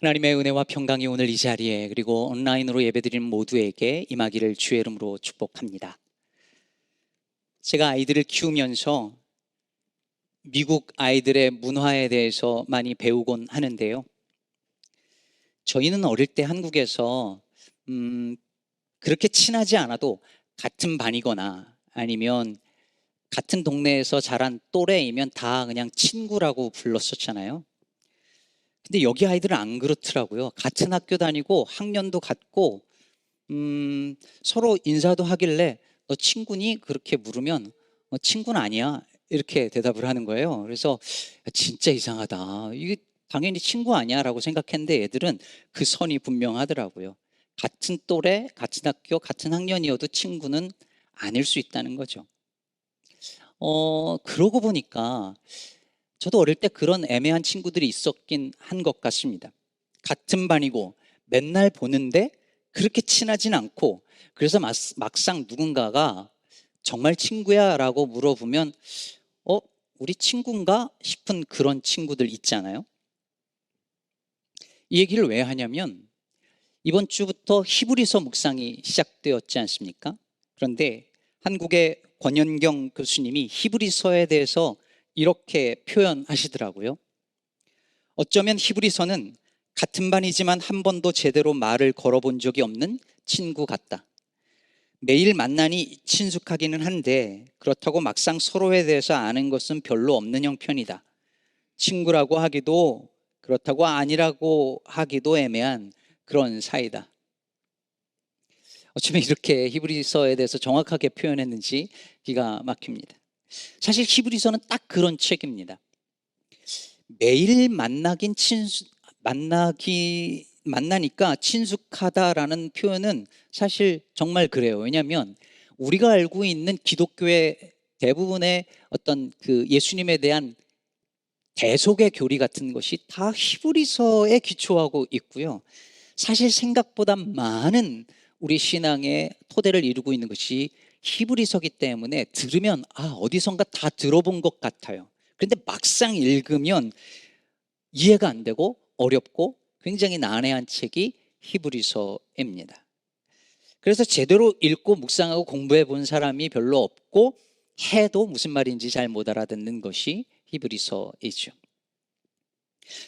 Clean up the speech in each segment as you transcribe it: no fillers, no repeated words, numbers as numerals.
하나님의 은혜와 평강이 오늘 이 자리에 그리고 온라인으로 예배드리는 모두에게 임하기를 주의 이름으로 축복합니다. 제가 아이들을 키우면서 미국 아이들의 문화에 대해서 많이 배우곤 하는데요. 저희는 어릴 때 한국에서 그렇게 친하지 않아도 같은 반이거나 아니면 같은 동네에서 자란 또래이면 다 그냥 친구라고 불렀었잖아요. 근데 여기 아이들은 안 그렇더라고요. 같은 학교 다니고 학년도 같고 서로 인사도 하길래 너 친구니? 그렇게 물으면 친구는 아니야 이렇게 대답을 하는 거예요. 그래서 진짜 이상하다. 이게 당연히 친구 아니야 라고 생각했는데 애들은 그 선이 분명하더라고요. 같은 또래, 같은 학교, 같은 학년이어도 친구는 아닐 수 있다는 거죠. 그러고 보니까 저도 어릴 때 그런 애매한 친구들이 있었긴 한 것 같습니다. 같은 반이고 맨날 보는데 그렇게 친하진 않고, 그래서 막상 누군가가 정말 친구야 라고 물어보면 우리 친구인가 싶은 그런 친구들 있잖아요. 이 얘기를 왜 하냐면 이번 주부터 히브리서 묵상이 시작되었지 않습니까? 그런데 한국의 권현경 교수님이 히브리서에 대해서 이렇게 표현하시더라고요. 어쩌면 히브리서는 같은 반이지만 한 번도 제대로 말을 걸어본 적이 없는 친구 같다. 매일 만나니 친숙하기는 한데 그렇다고 막상 서로에 대해서 아는 것은 별로 없는 형편이다. 친구라고 하기도 그렇다고 아니라고 하기도 애매한 그런 사이다. 어쩌면 이렇게 히브리서에 대해서 정확하게 표현했는지 기가 막힙니다. 사실 히브리서는 딱 그런 책입니다. 매일 만나니까 친숙하다라는 표현은 사실 정말 그래요. 왜냐하면 우리가 알고 있는 기독교의 대부분의 어떤 그 예수님에 대한 대속의 교리 같은 것이 다 히브리서에 기초하고 있고요. 사실 생각보다 많은 우리 신앙의 토대를 이루고 있는 것이 히브리서기 때문에 들으면 어디선가 다 들어본 것 같아요. 그런데 막상 읽으면 이해가 안 되고 어렵고 굉장히 난해한 책이 히브리서입니다. 그래서 제대로 읽고 묵상하고 공부해 본 사람이 별로 없고 해도 무슨 말인지 잘 못 알아듣는 것이 히브리서이죠.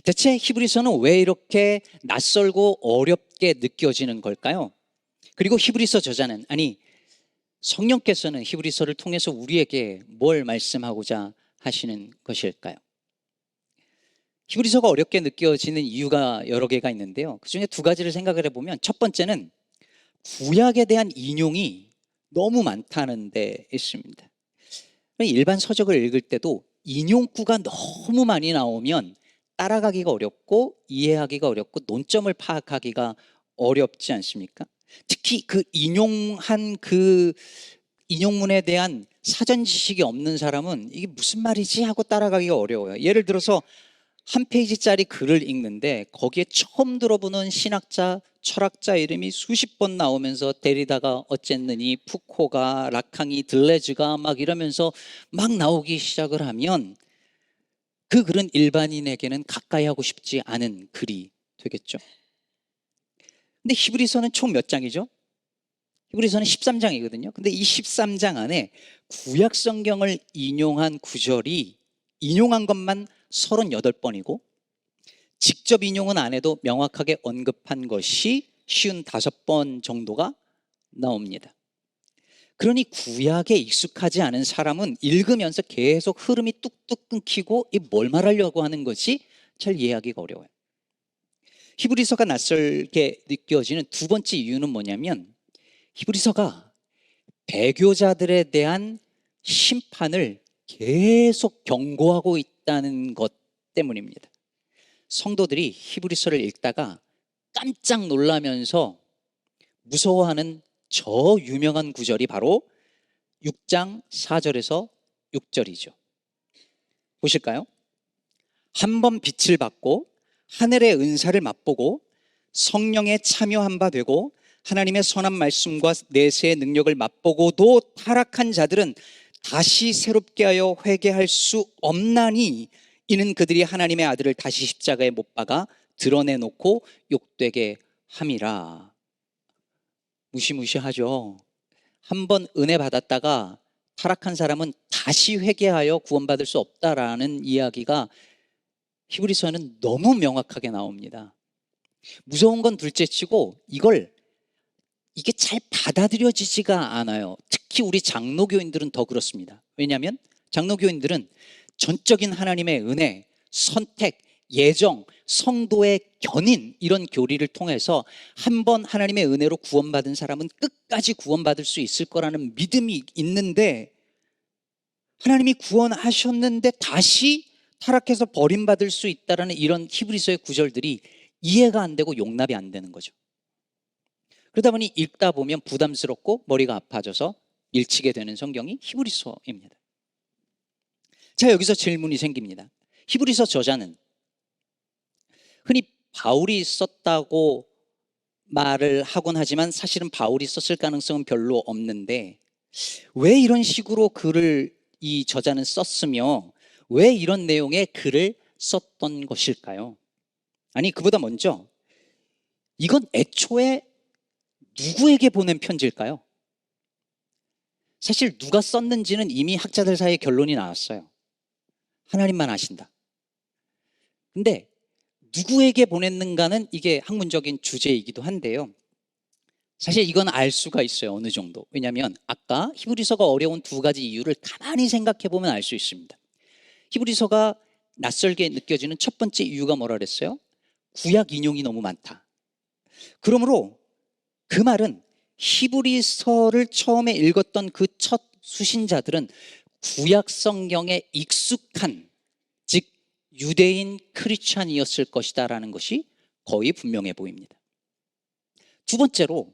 대체 히브리서는 왜 이렇게 낯설고 어렵게 느껴지는 걸까요? 그리고 히브리서 저자는, 아니 성령께서는 히브리서를 통해서 우리에게 뭘 말씀하고자 하시는 것일까요? 히브리서가 어렵게 느껴지는 이유가 여러 개가 있는데요. 그중에 두 가지를 생각을 해보면, 첫 번째는 구약에 대한 인용이 너무 많다는 데 있습니다. 일반 서적을 읽을 때도 인용구가 너무 많이 나오면 따라가기가 어렵고 이해하기가 어렵고 논점을 파악하기가 어렵지 않습니까? 특히 그 인용한 그 인용문에 대한 사전 지식이 없는 사람은 이게 무슨 말이지 하고 따라가기가 어려워요. 예를 들어서 한 페이지짜리 글을 읽는데 거기에 처음 들어보는 신학자, 철학자 이름이 수십 번 나오면서 데리다가 어쨌느니, 푸코가, 라캉이, 들레즈가 막 이러면서 막 나오기 시작을 하면 그 글은 일반인에게는 가까이 하고 싶지 않은 글이 되겠죠. 근데 히브리서는 총 몇 장이죠? 히브리서는 13장이거든요. 근데 이 13장 안에 구약 성경을 인용한 구절이 인용한 것만 38번이고 직접 인용은 안 해도 명확하게 언급한 것이 55번 정도가 나옵니다. 그러니 구약에 익숙하지 않은 사람은 읽으면서 계속 흐름이 뚝뚝 끊기고 이 뭘 말하려고 하는 것이 잘 이해하기가 어려워요. 히브리서가 낯설게 느껴지는 두 번째 이유는 뭐냐면 히브리서가 배교자들에 대한 심판을 계속 경고하고 있다는 것 때문입니다. 성도들이 히브리서를 읽다가 깜짝 놀라면서 무서워하는 저 유명한 구절이 바로 6장 4절에서 6절이죠. 보실까요? 한번 빛을 받고 하늘의 은사를 맛보고 성령에 참여한 바 되고 하나님의 선한 말씀과 내세의 능력을 맛보고도 타락한 자들은 다시 새롭게 하여 회개할 수 없나니 이는 그들이 하나님의 아들을 다시 십자가에 못 박아 드러내놓고 욕되게 함이라. 무시무시하죠. 한번 은혜 받았다가 타락한 사람은 다시 회개하여 구원받을 수 없다라는 이야기가 히브리서는 너무 명확하게 나옵니다. 무서운 건 둘째치고 이게 잘 받아들여지지가 않아요. 특히 우리 장로교인들은 더 그렇습니다. 왜냐하면 장로교인들은 전적인 하나님의 은혜, 선택, 예정, 성도의 견인, 이런 교리를 통해서 한번 하나님의 은혜로 구원받은 사람은 끝까지 구원받을 수 있을 거라는 믿음이 있는데, 하나님이 구원하셨는데 다시 타락해서 버림받을 수 있다는 이런 히브리서의 구절들이 이해가 안 되고 용납이 안 되는 거죠. 그러다 보니 읽다 보면 부담스럽고 머리가 아파져서 밀치게 되는 성경이 히브리서입니다. 자, 여기서 질문이 생깁니다. 히브리서 저자는 흔히 바울이 썼다고 말을 하곤 하지만 사실은 바울이 썼을 가능성은 별로 없는데, 왜 이런 식으로 글을 이 저자는 썼으며 왜 이런 내용의 글을 썼던 것일까요? 아니, 그보다 먼저 이건 애초에 누구에게 보낸 편지일까요? 사실 누가 썼는지는 이미 학자들 사이에 결론이 나왔어요. 하나님만 아신다. 근데 누구에게 보냈는가는 이게 학문적인 주제이기도 한데요. 사실 이건 알 수가 있어요, 어느 정도. 왜냐하면 아까 히브리서가 어려운 두 가지 이유를 가만히 생각해 보면 알 수 있습니다. 히브리서가 낯설게 느껴지는 첫 번째 이유가 뭐라 그랬어요? 구약 인용이 너무 많다. 그러므로 그 말은 히브리서를 처음에 읽었던 그 첫 수신자들은 구약 성경에 익숙한, 즉 유대인 크리스찬이었을 것이다라는 것이 거의 분명해 보입니다. 두 번째로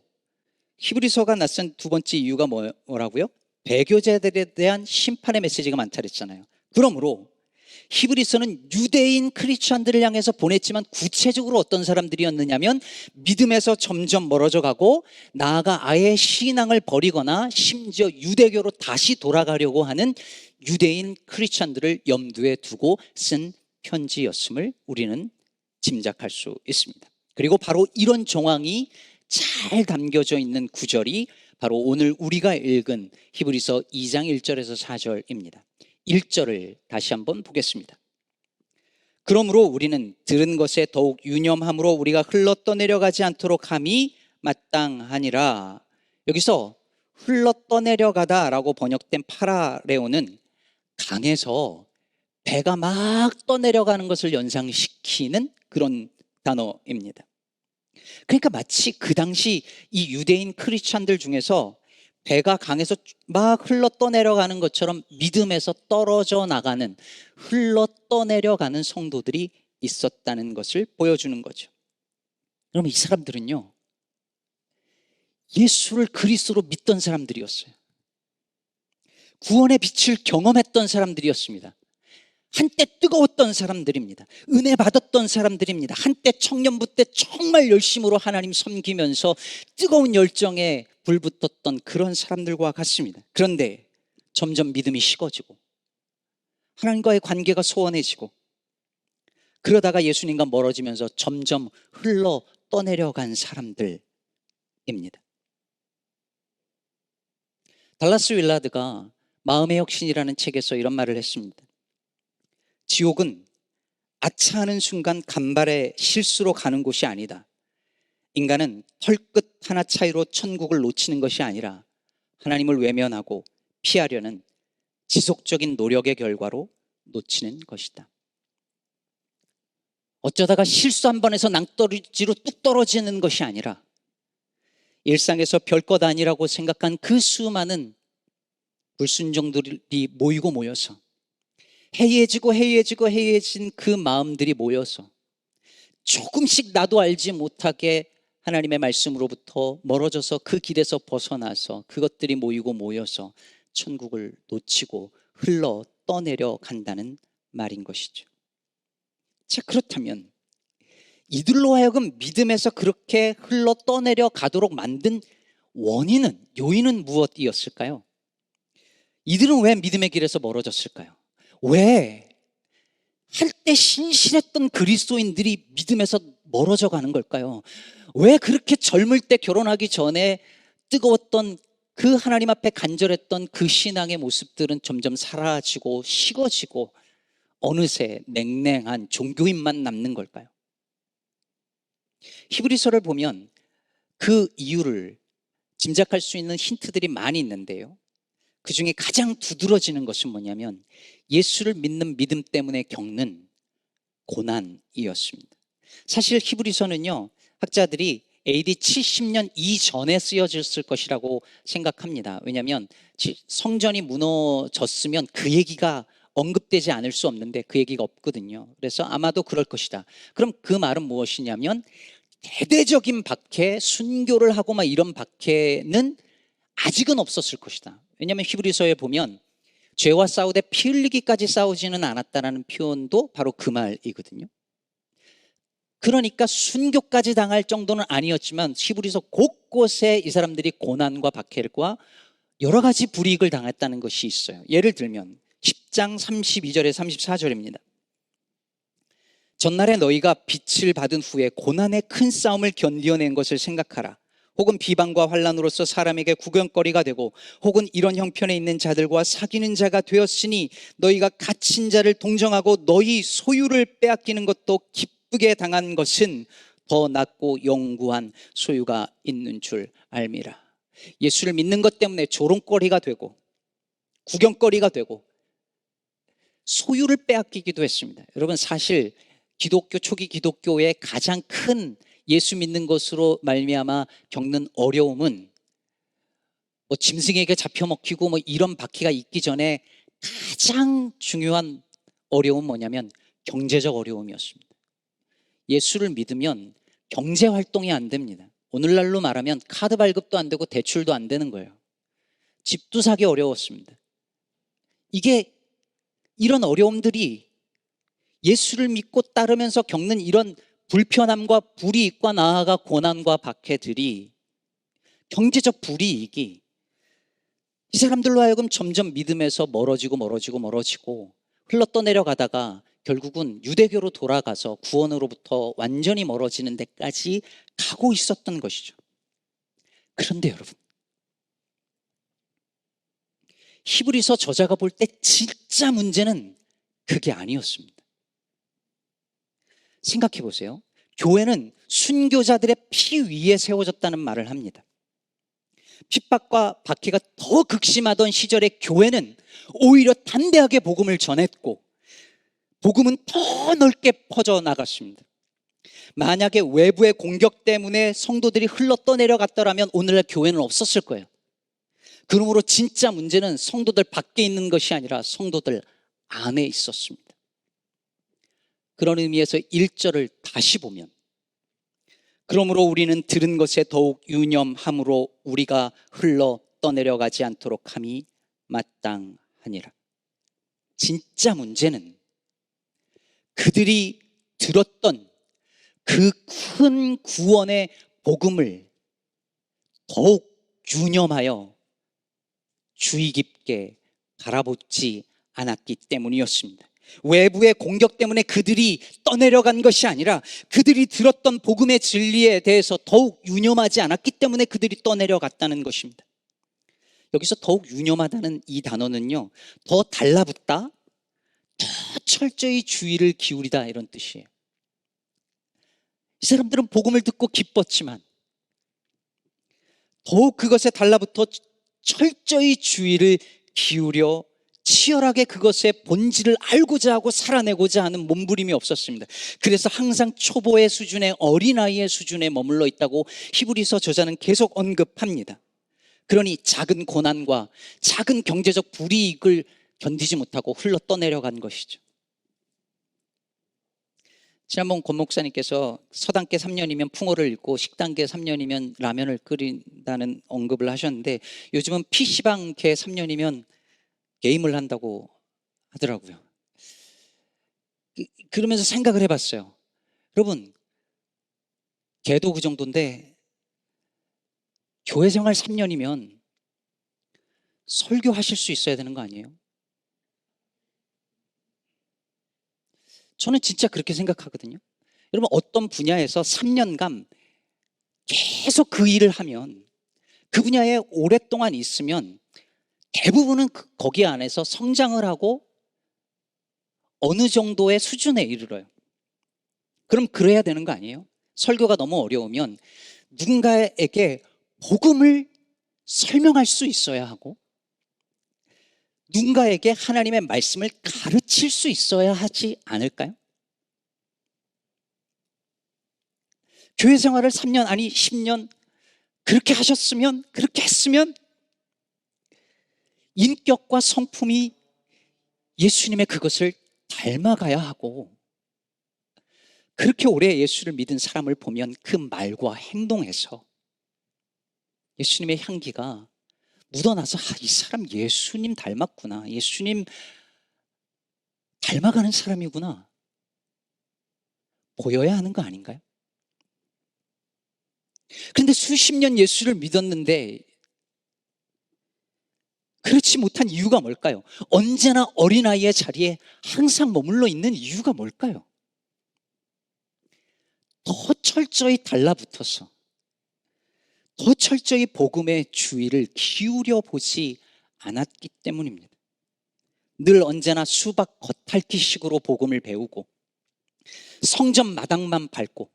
히브리서가 낯선 두 번째 이유가 뭐라고요? 배교자들에 대한 심판의 메시지가 많다 그랬잖아요. 그러므로 히브리서는 유대인 크리스찬들을 향해서 보냈지만 구체적으로 어떤 사람들이었느냐면 믿음에서 점점 멀어져 가고 나아가 아예 신앙을 버리거나 심지어 유대교로 다시 돌아가려고 하는 유대인 크리스찬들을 염두에 두고 쓴 편지였음을 우리는 짐작할 수 있습니다. 그리고 바로 이런 정황이 잘 담겨져 있는 구절이 바로 오늘 우리가 읽은 히브리서 2장 1절에서 4절입니다. 1절을 다시 한번 보겠습니다. 그러므로 우리는 들은 것에 더욱 유념함으로 우리가 흘러 떠내려가지 않도록 함이 마땅하니라. 여기서 흘러 떠내려가다라고 번역된 파라레오는 강에서 배가 막 떠내려가는 것을 연상시키는 그런 단어입니다. 그러니까 마치 그 당시 이 유대인 크리스찬들 중에서 배가 강에서 막 흘러 떠내려가는 것처럼 믿음에서 떨어져 나가는, 흘러 떠내려가는 성도들이 있었다는 것을 보여주는 거죠. 그러면 이 사람들은요, 예수를 그리스도로 믿던 사람들이었어요. 구원의 빛을 경험했던 사람들이었습니다. 한때 뜨거웠던 사람들입니다. 은혜 받았던 사람들입니다. 한때 청년부 때 정말 열심으로 하나님 섬기면서 뜨거운 열정에 불붙었던 그런 사람들과 같습니다. 그런데 점점 믿음이 식어지고 하나님과의 관계가 소원해지고 그러다가 예수님과 멀어지면서 점점 흘러 떠내려간 사람들입니다. 달라스 윌라드가 마음의 혁신이라는 책에서 이런 말을 했습니다. 지옥은 아차하는 순간 간발의 실수로 가는 곳이 아니다. 인간은 털끝 하나 차이로 천국을 놓치는 것이 아니라 하나님을 외면하고 피하려는 지속적인 노력의 결과로 놓치는 것이다. 어쩌다가 실수 한 번 해서 낭떠러지로 뚝 떨어지는 것이 아니라 일상에서 별것 아니라고 생각한 그 수많은 불순종들이 모여서 해이해진 그 마음들이 모여서 조금씩 나도 알지 못하게 하나님의 말씀으로부터 멀어져서 그 길에서 벗어나서 그것들이 모여서 천국을 놓치고 흘러 떠내려 간다는 말인 것이죠. 자, 그렇다면 이들로 하여금 믿음에서 그렇게 흘러 떠내려 가도록 만든 요인은 무엇이었을까요? 이들은 왜 믿음의 길에서 멀어졌을까요? 왜 한때 신실했던 그리스도인들이 믿음에서 멀어져 가는 걸까요? 왜 그렇게 젊을 때 결혼하기 전에 뜨거웠던 그 하나님 앞에 간절했던 그 신앙의 모습들은 점점 사라지고 식어지고 어느새 냉랭한 종교인만 남는 걸까요? 히브리서를 보면 그 이유를 짐작할 수 있는 힌트들이 많이 있는데요. 그 중에 가장 두드러지는 것은 뭐냐면 예수를 믿는 믿음 때문에 겪는 고난이었습니다. 사실 히브리서는요, 학자들이 AD 70년 이전에 쓰여졌을 것이라고 생각합니다. 왜냐하면 성전이 무너졌으면 그 얘기가 언급되지 않을 수 없는데 그 얘기가 없거든요. 그래서 아마도 그럴 것이다. 그럼 그 말은 무엇이냐면 대대적인 박해, 순교를 하고 막 이런 박해는 아직은 없었을 것이다. 왜냐하면 히브리서에 보면 죄와 싸우되 피 흘리기까지 싸우지는 않았다는 표현도 바로 그 말이거든요. 그러니까 순교까지 당할 정도는 아니었지만 히브리서 곳곳에 이 사람들이 고난과 박해과 여러 가지 불이익을 당했다는 것이 있어요. 예를 들면 10장 32절에 34절입니다. 전날에 너희가 빛을 받은 후에 고난의 큰 싸움을 견디어낸 것을 생각하라. 혹은 비방과 환난으로서 사람에게 구경거리가 되고 혹은 이런 형편에 있는 자들과 사귀는 자가 되었으니 너희가 갇힌 자를 동정하고 너희 소유를 빼앗기는 것도 기쁘게 당한 것은 더 낫고 영구한 소유가 있는 줄 알미라. 예수를 믿는 것 때문에 조롱거리가 되고 구경거리가 되고 소유를 빼앗기기도 했습니다. 여러분, 사실 기독교 초기 기독교의 가장 큰 예수 믿는 것으로 말미암아 겪는 어려움은 뭐 짐승에게 잡혀 먹히고 뭐 이런 바퀴가 있기 전에 가장 중요한 어려움은 뭐냐면 경제적 어려움이었습니다. 예수를 믿으면 경제 활동이 안 됩니다. 오늘날로 말하면 카드 발급도 안 되고 대출도 안 되는 거예요. 집도 사기 어려웠습니다. 이런 어려움들이 예수를 믿고 따르면서 겪는 이런 불편함과 불이익과 나아가 고난과 박해들이, 경제적 불이익이 이 사람들로 하여금 점점 믿음에서 멀어지고 흘러떠내려가다가 결국은 유대교로 돌아가서 구원으로부터 완전히 멀어지는 데까지 가고 있었던 것이죠. 그런데 여러분, 히브리서 저자가 볼 때 진짜 문제는 그게 아니었습니다. 생각해 보세요. 교회는 순교자들의 피 위에 세워졌다는 말을 합니다. 핍박과 박해가 더 극심하던 시절에 교회는 오히려 담대하게 복음을 전했고 복음은 더 넓게 퍼져나갔습니다. 만약에 외부의 공격 때문에 성도들이 흘러 떠내려갔더라면 오늘날 교회는 없었을 거예요. 그러므로 진짜 문제는 성도들 밖에 있는 것이 아니라 성도들 안에 있었습니다. 그런 의미에서 1절을 다시 보면, 그러므로 우리는 들은 것에 더욱 유념함으로 우리가 흘러 떠내려가지 않도록 함이 마땅하니라. 진짜 문제는 그들이 들었던 그 큰 구원의 복음을 더욱 유념하여 주의 깊게 바라보지 않았기 때문이었습니다. 외부의 공격 때문에 그들이 떠내려간 것이 아니라 그들이 들었던 복음의 진리에 대해서 더욱 유념하지 않았기 때문에 그들이 떠내려갔다는 것입니다. 여기서 더욱 유념하다는 이 단어는요, 더 달라붙다, 더 철저히 주의를 기울이다, 이런 뜻이에요. 이 사람들은 복음을 듣고 기뻤지만 더욱 그것에 달라붙어 철저히 주의를 기울여 치열하게 그것의 본질을 알고자 하고 살아내고자 하는 몸부림이 없었습니다. 그래서 항상 초보의 수준의 어린아이의 수준에 머물러 있다고 히브리서 저자는 계속 언급합니다. 그러니 작은 고난과 작은 경제적 불이익을 견디지 못하고 흘러 떠내려간 것이죠. 지난번 권 목사님께서 서당계 3년이면 풍어를 읽고 식당계 3년이면 라면을 끓인다는 언급을 하셨는데 요즘은 PC방계 3년이면 게임을 한다고 하더라고요. 그러면서 생각을 해봤어요. 여러분, 걔도 그 정도인데 교회 생활 3년이면 설교하실 수 있어야 되는 거 아니에요? 저는 진짜 그렇게 생각하거든요. 여러분, 어떤 분야에서 3년간 계속 그 일을 하면, 그 분야에 오랫동안 있으면 대부분은 거기 안에서 성장을 하고 어느 정도의 수준에 이르러요. 그럼 그래야 되는 거 아니에요? 설교가 너무 어려우면 누군가에게 복음을 설명할 수 있어야 하고, 누군가에게 하나님의 말씀을 가르칠 수 있어야 하지 않을까요? 교회 생활을 3년 아니 10년 그렇게 하셨으면, 그렇게 했으면 인격과 성품이 예수님의 그것을 닮아가야 하고, 그렇게 오래 예수를 믿은 사람을 보면 그 말과 행동에서 예수님의 향기가 묻어나서 이 사람 예수님 닮았구나, 예수님 닮아가는 사람이구나 보여야 하는 거 아닌가요? 그런데 수십 년 예수를 믿었는데 그렇지 못한 이유가 뭘까요? 언제나 어린아이의 자리에 항상 머물러 있는 이유가 뭘까요? 더 철저히 달라붙어서, 더 철저히 복음의 주의를 기울여 보지 않았기 때문입니다. 늘 언제나 수박 겉핥기식으로 복음을 배우고 성전 마당만 밟고,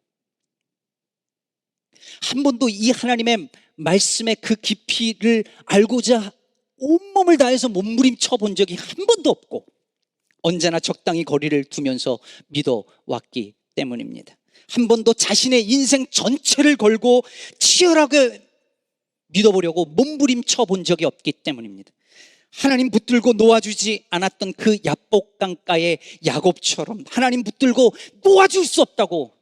한 번도 이 하나님의 말씀의 그 깊이를 알고자 온몸을 다해서 몸부림쳐 본 적이 한 번도 없고, 언제나 적당히 거리를 두면서 믿어왔기 때문입니다. 한 번도 자신의 인생 전체를 걸고 치열하게 믿어보려고 몸부림쳐 본 적이 없기 때문입니다. 하나님 붙들고 놓아주지 않았던 그 야복 강가의 야곱처럼 하나님 붙들고 놓아줄 수 없다고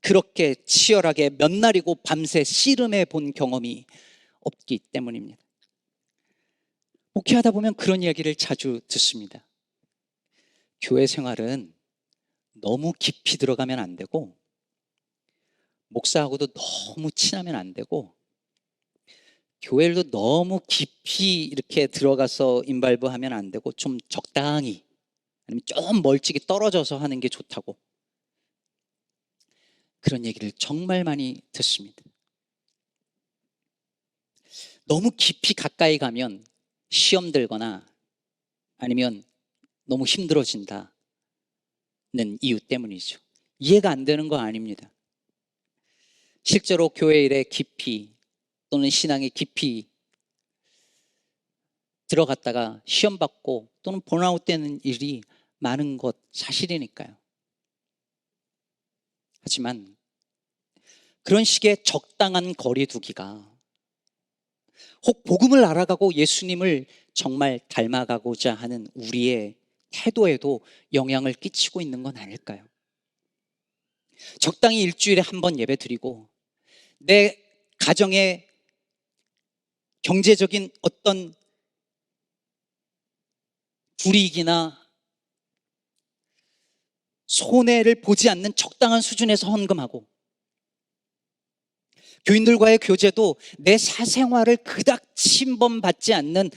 그렇게 치열하게 몇 날이고 밤새 씨름해 본 경험이 없기 때문입니다. 목회하다 보면 그런 이야기를 자주 듣습니다. 교회 생활은 너무 깊이 들어가면 안 되고, 목사하고도 너무 친하면 안 되고, 교회를 너무 깊이 이렇게 들어가서 인발부하면 안 되고, 좀 적당히, 아니면 좀 멀찍이 떨어져서 하는 게 좋다고, 그런 얘기를 정말 많이 듣습니다. 너무 깊이 가까이 가면 시험 들거나 아니면 너무 힘들어진다는 이유 때문이죠. 이해가 안 되는 거 아닙니다. 실제로 교회 일에 깊이 또는 신앙에 깊이 들어갔다가 시험 받고 또는 번아웃 되는 일이 많은 것 사실이니까요. 하지만 그런 식의 적당한 거리 두기가 혹 복음을 알아가고 예수님을 정말 닮아가고자 하는 우리의 태도에도 영향을 끼치고 있는 건 아닐까요? 적당히 일주일에 한 번 예배 드리고 내 가정의 경제적인 어떤 불이익이나 손해를 보지 않는 적당한 수준에서 헌금하고, 교인들과의 교제도 내 사생활을 그닥 침범받지 않는,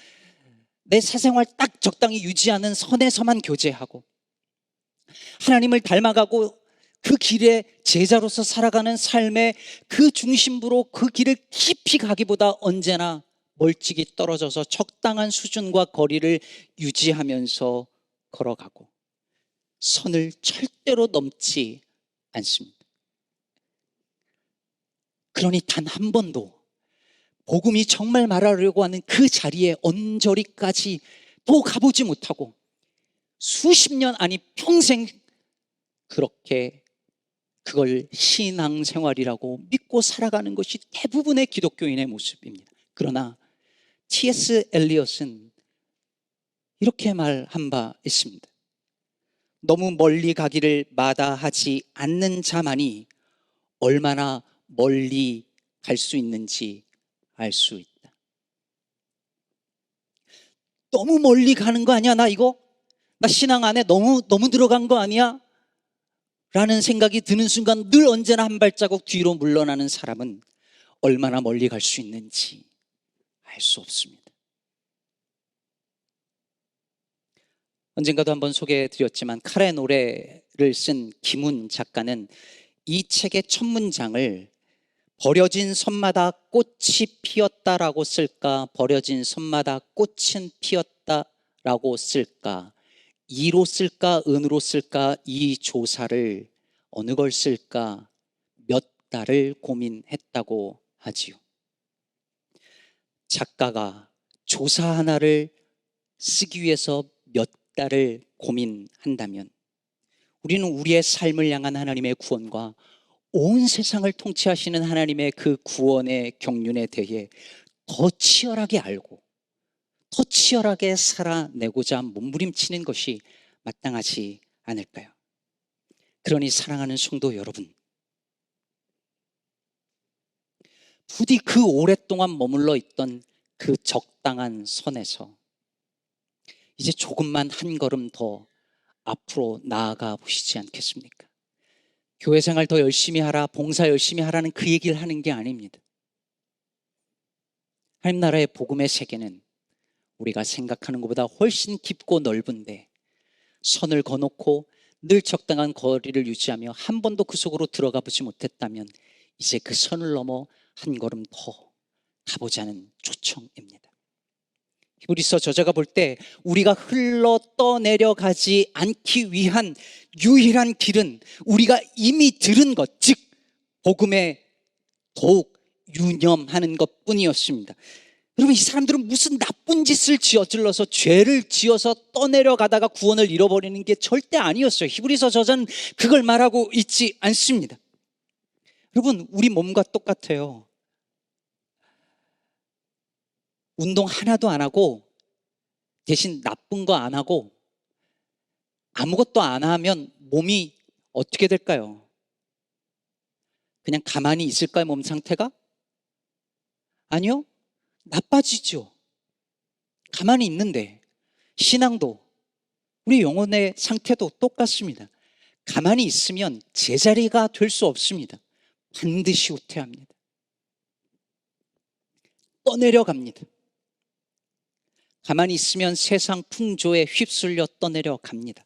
내 사생활 딱 적당히 유지하는 선에서만 교제하고, 하나님을 닮아가고 그 길에 제자로서 살아가는 삶의 그 중심부로 그 길을 깊이 가기보다 언제나 멀찍이 떨어져서 적당한 수준과 거리를 유지하면서 걸어가고, 선을 절대로 넘지 않습니다. 그러니 단 한 번도 복음이 정말 말하려고 하는 그 자리에 언저리까지 또 가보지 못하고 수십 년 아니 평생 그렇게 그걸 신앙생활이라고 믿고 살아가는 것이 대부분의 기독교인의 모습입니다. 그러나 T.S. 엘리엇은 이렇게 말한 바 있습니다. 너무 멀리 가기를 마다하지 않는 자만이 얼마나 멀리 갈 수 있는지 알 수 있다. 너무 멀리 가는 거 아니야? 나 신앙 안에 너무 들어간 거 아니야? 라는 생각이 드는 순간 늘 언제나 한 발자국 뒤로 물러나는 사람은 얼마나 멀리 갈 수 있는지 알 수 없습니다. 언젠가도 한번 소개해 드렸지만 칼의 노래를 쓴 김훈 작가는 이 책의 첫 문장을 버려진 선마다 꽃이 피었다라고 쓸까, 버려진 선마다 꽃은 피었다라고 쓸까, 이로 쓸까, 은으로 쓸까, 이 조사를 어느 걸 쓸까 몇 달을 고민했다고 하지요. 작가가 조사 하나를 쓰기 위해서 몇 달을 고민한다면 우리는 우리의 삶을 향한 하나님의 구원과 온 세상을 통치하시는 하나님의 그 구원의 경륜에 대해 더 치열하게 알고 더 치열하게 살아내고자 몸부림치는 것이 마땅하지 않을까요? 그러니 사랑하는 성도 여러분, 부디 그 오랫동안 머물러 있던 그 적당한 선에서 이제 조금만 한 걸음 더 앞으로 나아가 보시지 않겠습니까? 교회 생활 더 열심히 하라, 봉사 열심히 하라는 그 얘기를 하는 게 아닙니다. 하나님 나라의 복음의 세계는 우리가 생각하는 것보다 훨씬 깊고 넓은데 선을 거놓고 늘 적당한 거리를 유지하며 한 번도 그 속으로 들어가 보지 못했다면 이제 그 선을 넘어 한 걸음 더 가보자는 초청입니다. 히브리서 저자가 볼 때 우리가 흘러 떠내려가지 않기 위한 유일한 길은 우리가 이미 들은 것, 즉 복음에 더욱 유념하는 것뿐이었습니다. 여러분, 이 사람들은 무슨 나쁜 짓을 저질러서 죄를 지어서 떠내려가다가 구원을 잃어버리는 게 절대 아니었어요. 히브리서 저자는 그걸 말하고 있지 않습니다. 여러분, 우리 몸과 똑같아요. 운동 하나도 안 하고 대신 나쁜 거 안 하고 아무것도 안 하면 몸이 어떻게 될까요? 그냥 가만히 있을까요, 몸 상태가? 아니요, 나빠지죠. 가만히 있는데 신앙도 우리 영혼의 상태도 똑같습니다. 가만히 있으면 제자리가 될 수 없습니다. 반드시 후퇴합니다. 떠내려갑니다. 가만히 있으면 세상 풍조에 휩쓸려 떠내려갑니다.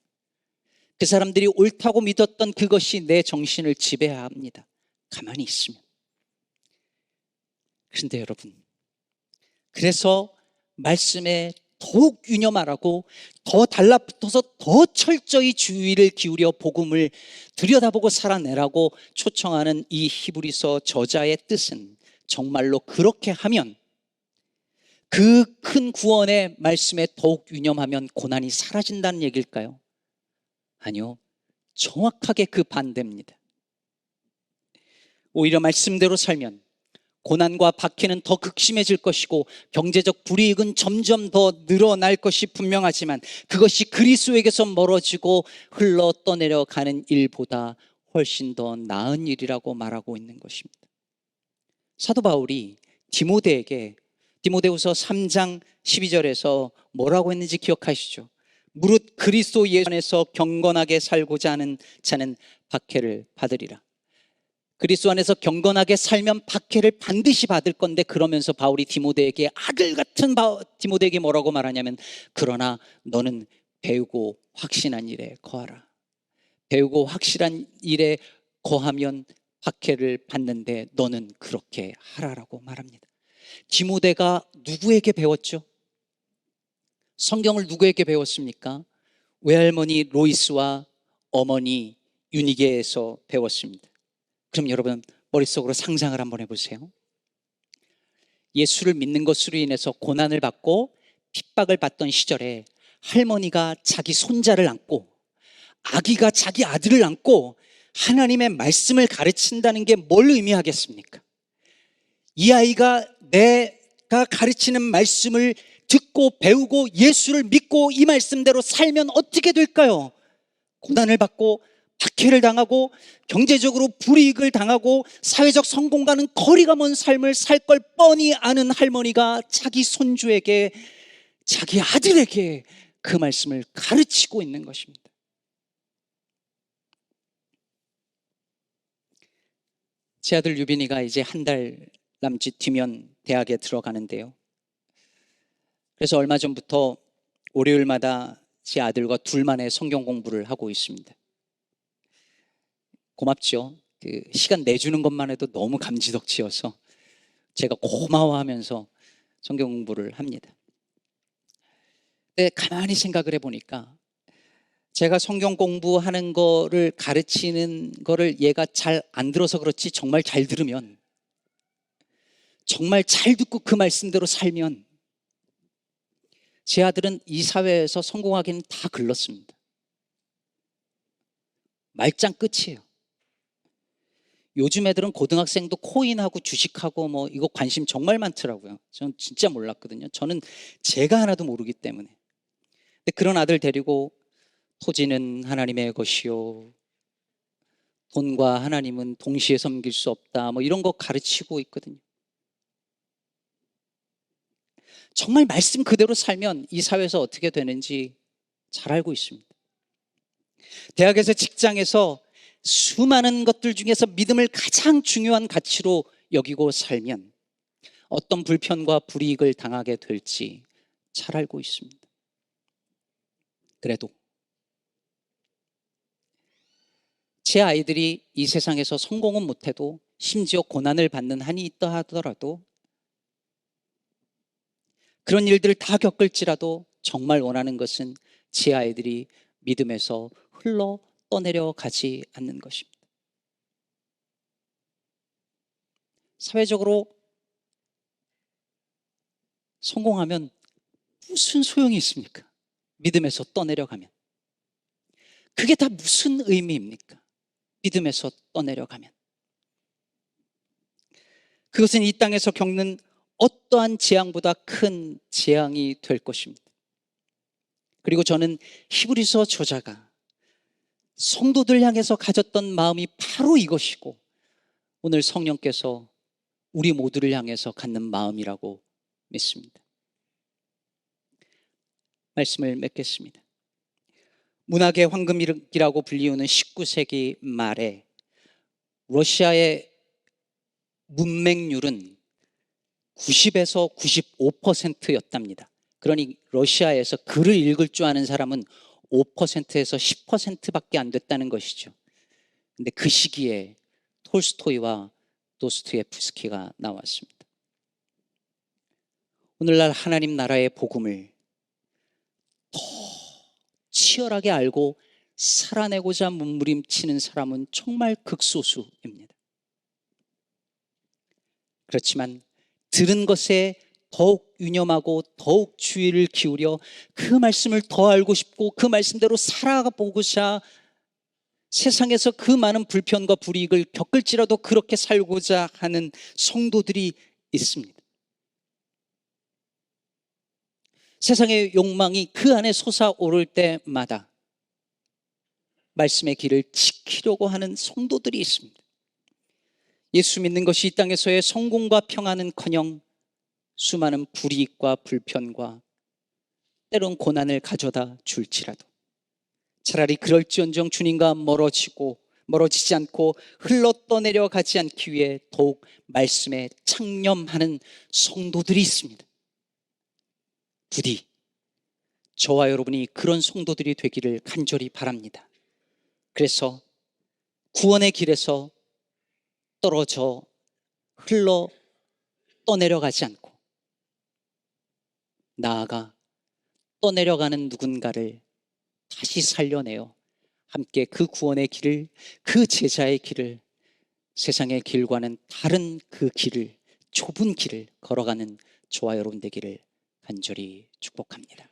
그 사람들이 옳다고 믿었던 그것이 내 정신을 지배합니다. 가만히 있으면. 그런데 여러분, 그래서 말씀에 더욱 유념하라고 더 달라붙어서 더 철저히 주의를 기울여 복음을 들여다보고 살아내라고 초청하는 이 히브리서 저자의 뜻은 정말로 그렇게 하면 그 큰 구원의 말씀에 더욱 유념하면 고난이 사라진다는 얘기일까요? 아니요, 정확하게 그 반대입니다. 오히려 말씀대로 살면 고난과 박해는 더 극심해질 것이고 경제적 불이익은 점점 더 늘어날 것이 분명하지만 그것이 그리스도에게서 멀어지고 흘러 떠내려가는 일보다 훨씬 더 나은 일이라고 말하고 있는 것입니다. 사도 바울이 디모데후서 3장 12절에서 뭐라고 했는지 기억하시죠? 무릇 그리스도 예수 안에서 경건하게 살고자 하는 자는 박해를 받으리라. 그리스도 안에서 경건하게 살면 박해를 반드시 받을 건데, 그러면서 바울이 디모데에게, 아들 같은 디모데에게 뭐라고 말하냐면, 그러나 너는 배우고 확신한 일에 거하라. 배우고 확실한 일에 거하면 박해를 받는데 너는 그렇게 하라라고 말합니다. 디모데가 누구에게 배웠죠? 성경을 누구에게 배웠습니까? 외할머니 로이스와 어머니 유니게에서 배웠습니다. 그럼 여러분 머릿속으로 상상을 한번 해보세요. 예수를 믿는 것으로 인해서 고난을 받고 핍박을 받던 시절에 할머니가 자기 손자를 안고 아기가 자기 아들을 안고 하나님의 말씀을 가르친다는 게 뭘 의미하겠습니까? 이 아이가 내가 가르치는 말씀을 듣고 배우고 예수를 믿고 이 말씀대로 살면 어떻게 될까요? 고난을 받고 박해를 당하고 경제적으로 불이익을 당하고 사회적 성공과는 거리가 먼 삶을 살 걸 뻔히 아는 할머니가 자기 손주에게, 자기 아들에게 그 말씀을 가르치고 있는 것입니다. 제 아들 유빈이가 이제 한 달 남짓 뒤면 대학에 들어가는데요. 그래서 얼마 전부터 월요일마다 제 아들과 둘만의 성경 공부를 하고 있습니다. 고맙죠. 그 시간 내주는 것만 해도 너무 감지덕지여서 제가 고마워하면서 성경 공부를 합니다. 근데 가만히 생각을 해보니까 제가 성경 공부하는 거를 가르치는 거를 얘가 잘 안 들어서 그렇지, 정말 잘 들으면, 정말 잘 듣고 그 말씀대로 살면 제 아들은 이 사회에서 성공하기는 다 글렀습니다. 말짱 끝이에요. 요즘 애들은 고등학생도 코인하고 주식하고 뭐 이거 관심 정말 많더라고요. 저는 진짜 몰랐거든요. 저는 제가 하나도 모르기 때문에. 근데 그런 아들 데리고 토지는 하나님의 것이요, 돈과 하나님은 동시에 섬길 수 없다, 뭐 이런 거 가르치고 있거든요. 정말 말씀 그대로 살면 이 사회에서 어떻게 되는지 잘 알고 있습니다. 대학에서, 직장에서 수많은 것들 중에서 믿음을 가장 중요한 가치로 여기고 살면 어떤 불편과 불이익을 당하게 될지 잘 알고 있습니다. 그래도 제 아이들이 이 세상에서 성공은 못해도, 심지어 고난을 받는 한이 있다 하더라도, 그런 일들을 다 겪을지라도 정말 원하는 것은 제 아이들이 믿음에서 흘러 떠내려 가지 않는 것입니다. 사회적으로 성공하면 무슨 소용이 있습니까? 믿음에서 떠내려가면. 그게 다 무슨 의미입니까? 믿음에서 떠내려가면. 그것은 이 땅에서 겪는 어떠한 재앙보다 큰 재앙이 될 것입니다. 그리고 저는 히브리서 저자가 성도들 향해서 가졌던 마음이 바로 이것이고, 오늘 성령께서 우리 모두를 향해서 갖는 마음이라고 믿습니다. 말씀을 맺겠습니다. 문학의 황금기라고 불리우는 19세기 말에 러시아의 문맹률은 90에서 95%였답니다. 그러니 러시아에서 글을 읽을 줄 아는 사람은 5%에서 10%밖에 안 됐다는 것이죠. 근데 그 시기에 톨스토이와 도스토옙스키가 나왔습니다. 오늘날 하나님 나라의 복음을 더 치열하게 알고 살아내고자 몸부림치는 사람은 정말 극소수입니다. 그렇지만 들은 것에 더욱 유념하고 더욱 주의를 기울여 그 말씀을 더 알고 싶고 그 말씀대로 살아보고자, 세상에서 그 많은 불편과 불이익을 겪을지라도 그렇게 살고자 하는 성도들이 있습니다. 세상의 욕망이 그 안에 솟아오를 때마다 말씀의 길을 지키려고 하는 성도들이 있습니다. 예수 믿는 것이 이 땅에서의 성공과 평안은커녕 수많은 불이익과 불편과 때론 고난을 가져다 줄지라도 차라리 그럴지언정 주님과 멀어지지 않고 흘러 떠내려 가지 않기 위해 더욱 말씀에 창념하는 성도들이 있습니다. 부디 저와 여러분이 그런 성도들이 되기를 간절히 바랍니다. 그래서 구원의 길에서 떨어져 흘러 떠내려가지 않고 나아가 떠내려가는 누군가를 다시 살려내어 함께 그 구원의 길을, 그 제자의 길을, 세상의 길과는 다른 그 길을, 좁은 길을 걸어가는 저와 여러분 되기를 간절히 축복합니다.